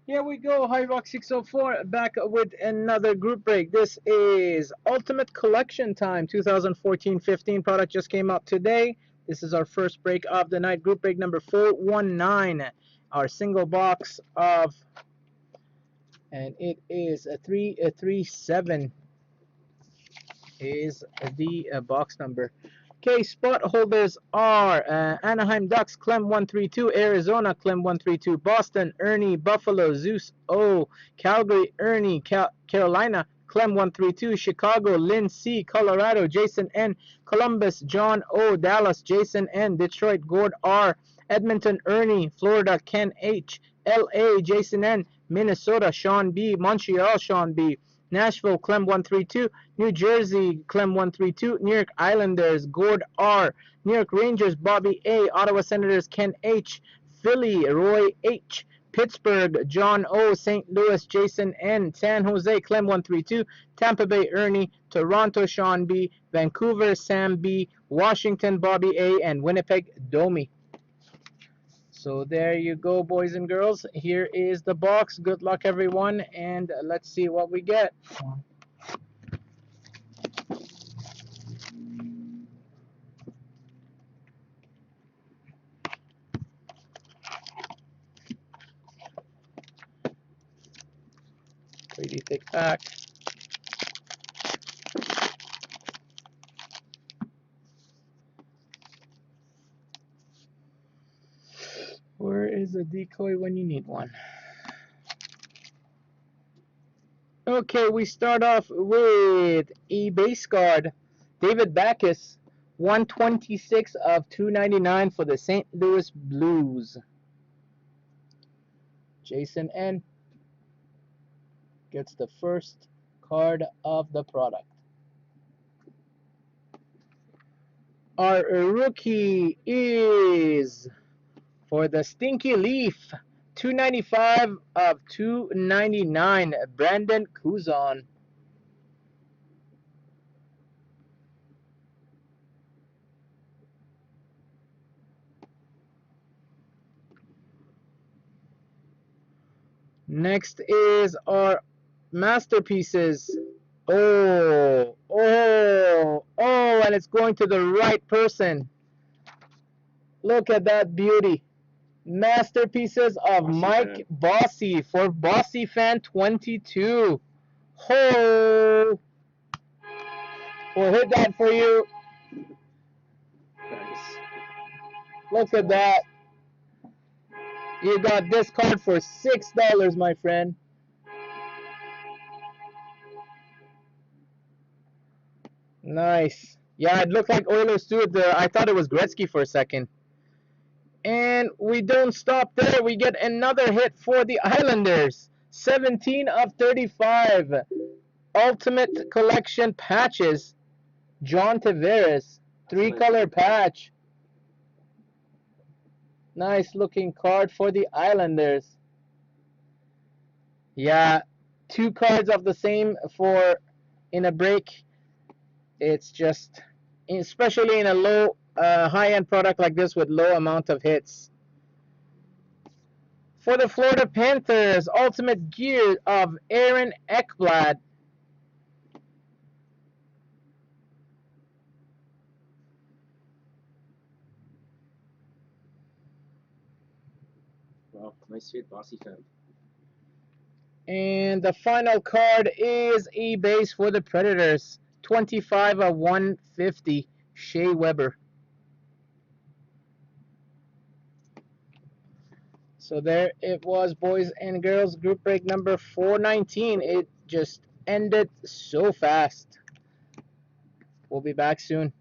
Here we go, Hobbybox604 back with another group break. This is Ultimate Collection Time 2014-15 product just came out today. This is our first break of the night, group break number 419. Our single box of, and it is a 337 is the box number. Okay, spot holders are Anaheim Ducks, Clem 132, Arizona, Clem 132, Boston, Ernie, Buffalo, Zeus O, Calgary, Ernie, Carolina, Clem 132, Chicago, Lynn C, Colorado, Jason N, Columbus, John O, Dallas, Jason N, Detroit, Gord R, Edmonton, Ernie, Florida, Ken H, LA, Jason N, Minnesota, Sean B, Montreal, Sean B, Nashville, Clem 132, New Jersey, Clem 132, New York Islanders, Gord R, New York Rangers, Bobby A, Ottawa Senators, Ken H, Philly, Roy H, Pittsburgh, John O, St. Louis, Jason N, San Jose, Clem 132, Tampa Bay, Ernie, Toronto, Sean B, Vancouver, Sam B, Washington, Bobby A, and Winnipeg, Domi. So there you go, boys and girls. Here is the box. Good luck, everyone, and let's see what we get. Pretty thick pack. Where is a decoy when you need one? Okay, we start off with a base card. David Backus, 126 of 299 for the St. Louis Blues. Jason N gets the first card of the product. Our rookie is, for the Stinky Leaf, 295 of 299, Brandon Kuzan. Next is our masterpieces. Oh, and it's going to the right person. Look at that beauty. Masterpieces of Mike Bossy for Bossy Fan 22. Ho! We'll hit that for you. Nice. Look at that. You got this card for $6, my friend. Nice. Yeah, it looked like Oilers too. I thought it was Gretzky for a second. And we don't stop there. We get another hit for the Islanders. 17 of 35. Ultimate Collection patches. John Tavares. 3-color patch. Nice looking card for the Islanders. Yeah, 2 cards of the same for in a break. It's just, especially in a low, high-end product like this with low amount of hits. For the Florida Panthers, Ultimate Gear of Aaron Ekblad. Wow, nice hit, Bossy Fan. And the final card is a base for the Predators. 25 of 150, Shea Weber. So there it was, boys and girls, group break number 419. It just ended so fast. We'll be back soon.